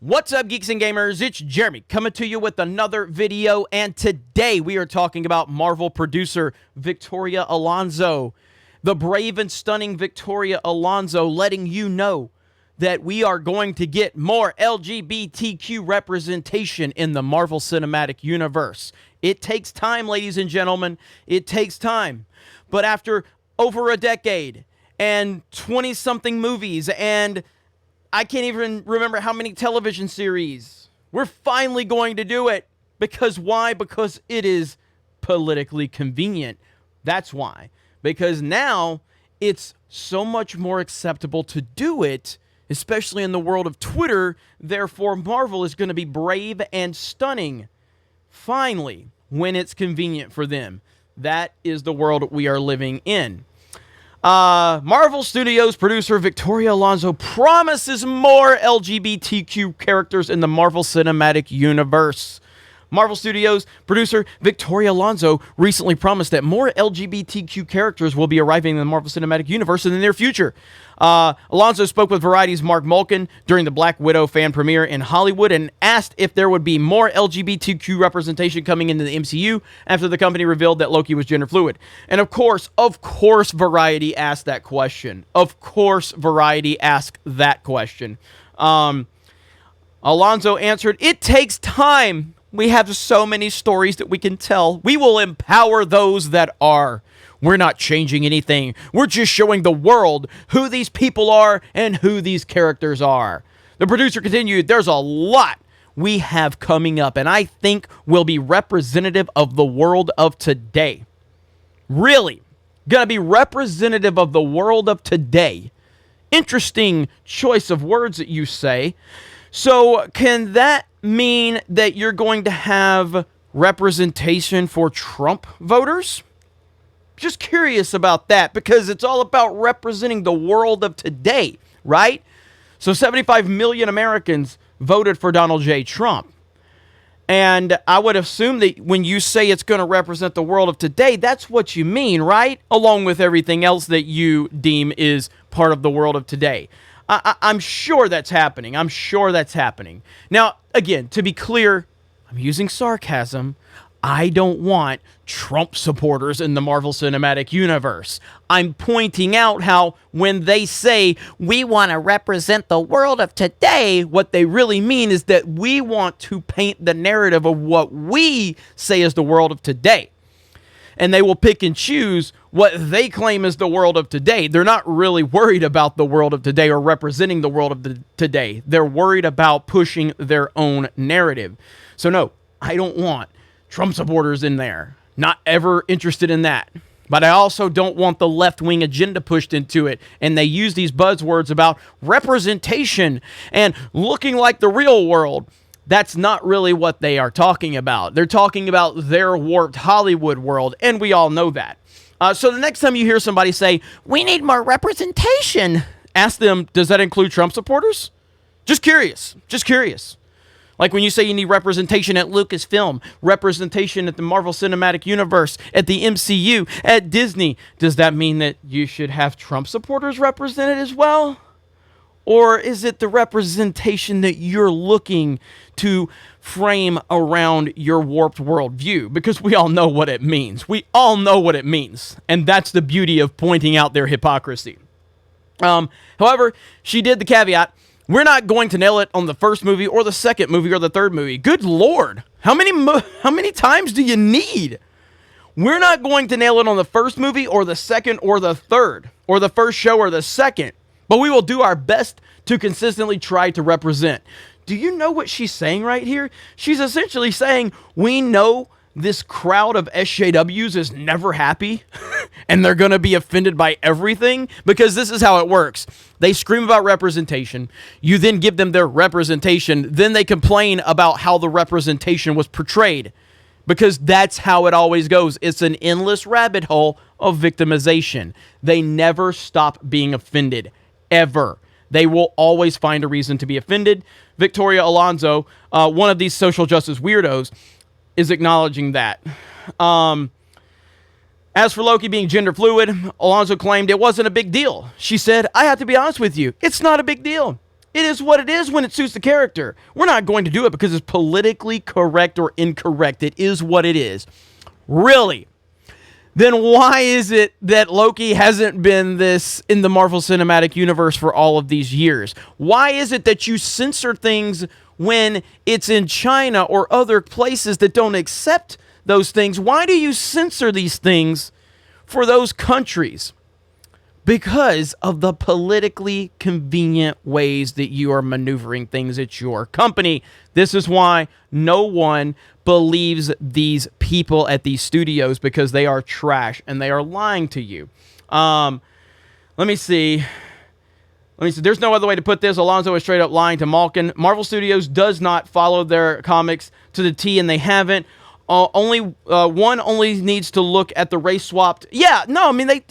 What's up, Geeks and Gamers? It's Jeremy coming to you with another video, and today we are talking about Marvel producer Victoria Alonso. The brave and stunning Victoria Alonso letting you know that we are going to get more LGBTQ representation in the Marvel Cinematic Universe. It takes time, ladies and gentlemen. It takes time. But after over a decade and 20-something movies and I can't even remember how many television series, we're finally going to do it. Because why? Because it is politically convenient. That's why. Because now it's so much more acceptable to do it, especially in the world of Twitter. Therefore, Marvel is going to be brave and stunning, finally, when it's convenient for them. That is the world we are living in. Marvel Studios producer Victoria Alonso promises more LGBTQ characters in the Marvel Cinematic Universe. Marvel Studios producer Victoria Alonso recently promised that more LGBTQ characters will be arriving in the Marvel Cinematic Universe in the near future. Alonso spoke with Variety's Mark Mulkin during the Black Widow fan premiere in Hollywood and asked if there would be more LGBTQ representation coming into the MCU after the company revealed that Loki was gender fluid. And of course, Variety asked that question. Of course, Variety asked that question. Alonso answered, "It takes time. We have so many stories that we can tell. We will empower those that are. We're not changing anything. We're just showing the world who these people are and who these characters are." The producer continued, "There's a lot we have coming up, and I think will be representative of the world of today." Really? Gonna be representative of the world of today. Interesting choice of words that you say. So can that mean that you're going to have representation for Trump voters? Just curious about that, because it's all about representing the world of today, right? So 75 million Americans voted for Donald J. Trump. And I would assume that when you say it's going to represent the world of today, that's what you mean, right? Along with everything else that you deem is part of the world of today. I'm sure that's happening. I'm sure that's happening. Now, again, to be clear, I'm using sarcasm. I don't want Trump supporters in the Marvel Cinematic Universe. I'm pointing out how when they say we want to represent the world of today, what they really mean is that we want to paint the narrative of what we say is the world of today. And they will pick and choose what they claim is the world of today. They're not really worried about the world of today or representing the world of today. They're worried about pushing their own narrative. So no, I don't want Trump supporters in there. Not ever interested in that. But I also don't want the left-wing agenda pushed into it. And they use these buzzwords about representation and looking like the real world. That's not really what they are talking about. They're talking about their warped Hollywood world, and we all know that. So the next time you hear somebody say, "We need more representation," ask them, does that include Trump supporters? Just curious. Just curious. Like when you say you need representation at Lucasfilm, representation at the Marvel Cinematic Universe, at the MCU, at Disney, does that mean that you should have Trump supporters represented as well? Or is it the representation that you're looking to frame around your warped worldview? Because we all know what it means. We all know what it means. And that's the beauty of pointing out their hypocrisy. However, she did the caveat, we're not going to nail it on the first movie or the second movie or the third movie. Good Lord. How many times do you need? We're not going to nail it on the first movie or the second or the third, or the first show or the second. But we will do our best to consistently try to represent. Do you know what she's saying right here? She's essentially saying, we know this crowd of SJWs is never happy and they're going to be offended by everything, because this is how it works. They scream about representation. You then give them their representation. Then they complain about how the representation was portrayed, because that's how it always goes. It's an endless rabbit hole of victimization. They never stop being offended. Ever. They will always find a reason to be offended. Victoria Alonso, one of these social justice weirdos, is acknowledging that. As for Loki being gender fluid, Alonso claimed it wasn't a big deal. She said, "I have to be honest with you, it's not a big deal. It is what it is when it suits the character. We're not going to do it because it's politically correct or incorrect. It is what it is. Really? Then why is it that Loki hasn't been this in the Marvel Cinematic Universe for all of these years? Why is it that you censor things when it's in China or other places that don't accept those things? Why do you censor these things for those countries? Because of the politically convenient ways that you are maneuvering things at your company. This is why no one believes these people at these studios, because they are trash and they are lying to you. Let me see. There's no other way to put this. Alonzo is straight up lying to Malkin. Marvel Studios does not follow their comics to the T, and they haven't. One only needs to look at the race swapped. Yeah, no, I mean, they...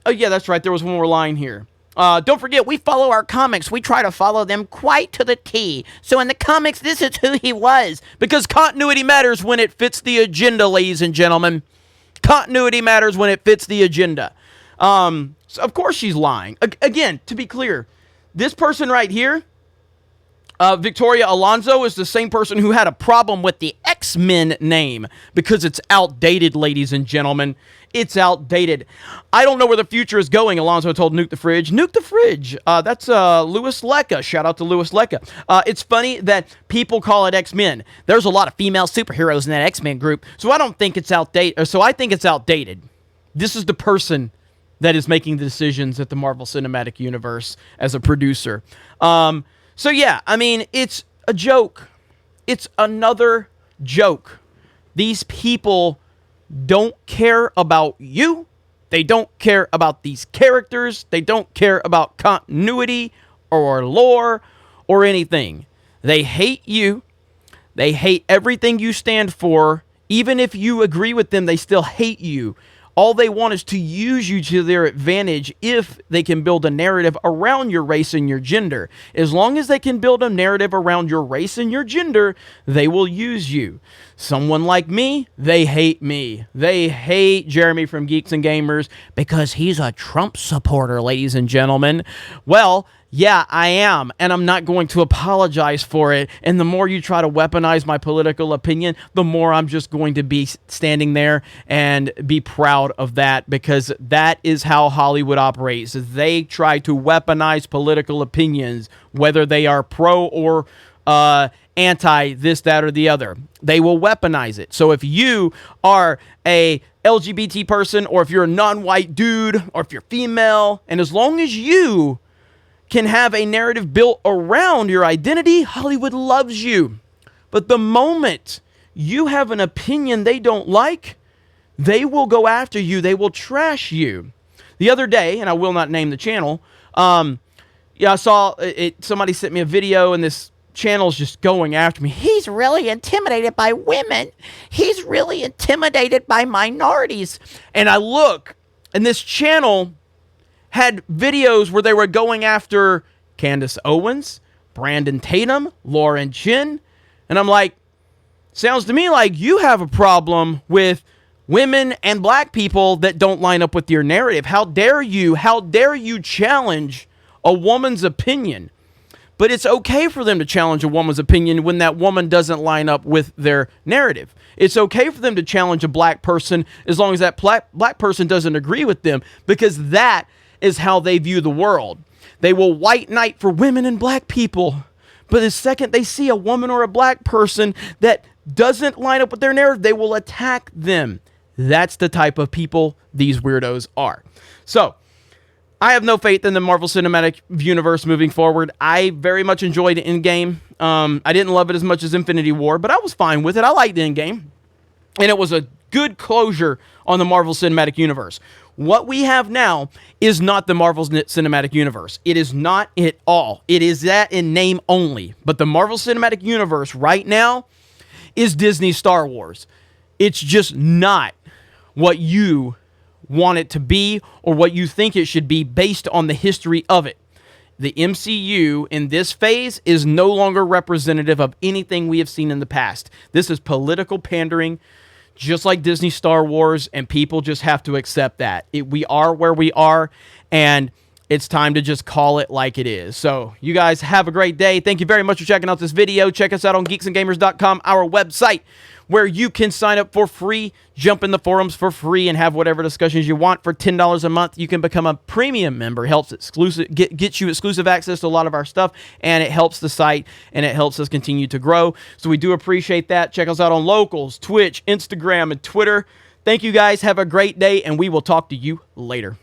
Oh, yeah, that's right. There was one more line here. Don't forget, we follow our comics. We try to follow them quite to the T. So in the comics, this is who he was. Because continuity matters when it fits the agenda, ladies and gentlemen. Continuity matters when it fits the agenda. So of course she's lying. Again, to be clear, this person right here, Victoria Alonso, is the same person who had a problem with the X-Men name because it's outdated, ladies and gentlemen. It's outdated. I don't know where the future is going, Alonso told Nuke the Fridge. Nuke the Fridge. That's Louis Lecca. Shout out to Louis Lecca. It's funny that people call it X-Men. There's a lot of female superheroes in that X-Men group, so I don't think it's outdated. So I think it's outdated. This is the person that is making the decisions at the Marvel Cinematic Universe as a producer. So yeah, I mean, it's a joke. It's another joke. These people don't care about you. They don't care about these characters. They don't care about continuity or lore or anything. They hate you. They hate everything you stand for. Even if you agree with them, they still hate you. All they want is to use you to their advantage if they can build a narrative around your race and your gender. As long as they can build a narrative around your race and your gender, they will use you. Someone like me, they hate me. They hate Jeremy from Geeks and Gamers because he's a Trump supporter, ladies and gentlemen. Well, yeah, I am, and I'm not going to apologize for it. And the more you try to weaponize my political opinion, the more I'm just going to be standing there and be proud of that, because that is how Hollywood operates. They try to weaponize political opinions, whether they are pro or anti this, that, or the other. They will weaponize it. So if you are a LGBT person, or if you're a non-white dude, or if you're female, and as long as you can have a narrative built around your identity, Hollywood loves you. But the moment you have an opinion they don't like, they will go after you. They will trash you. The other day, and I will not name the channel, I saw it. Somebody sent me a video, and this channel's just going after me. He's really intimidated by women. He's really intimidated by minorities. And I look, and this channel had videos where they were going after Candace Owens, Brandon Tatum, Lauren Chin, and I'm like, sounds to me like you have a problem with women and black people that don't line up with your narrative. How dare you challenge a woman's opinion? But it's okay for them to challenge a woman's opinion when that woman doesn't line up with their narrative. It's okay for them to challenge a black person as long as that black person doesn't agree with them, because that is how they view the world. They will white knight for women and black people, but the second they see a woman or a black person that doesn't line up with their narrative, they will attack them. That's the type of people these weirdos are. So, I have no faith in the Marvel Cinematic Universe moving forward. I very much enjoyed Endgame. I didn't love it as much as Infinity War, but I was fine with it. I liked Endgame, and it was a good closure on the Marvel Cinematic Universe. What we have now is not the Marvel Cinematic Universe. It is not at all. It is that in name only. But the Marvel Cinematic Universe right now is Disney Star Wars. It's just not what you want it to be or what you think it should be based on the history of it. The MCU in this phase is no longer representative of anything we have seen in the past. This is political pandering, just like Disney Star Wars, and people just have to accept that. We are where we are, and It's time to just call it like it is. So you guys have a great day. Thank you very much for checking out this video. Check us out on geeksandgamers.com, our website, where you can sign up for free, jump in the forums for free, and have whatever discussions you want. For $10 a month, you can become a premium member. Helps get you exclusive access to a lot of our stuff, and it helps the site, and it helps us continue to grow. So we do appreciate that. Check us out on Locals, Twitch, Instagram, and Twitter. Thank you guys. Have a great day, and we will talk to you later.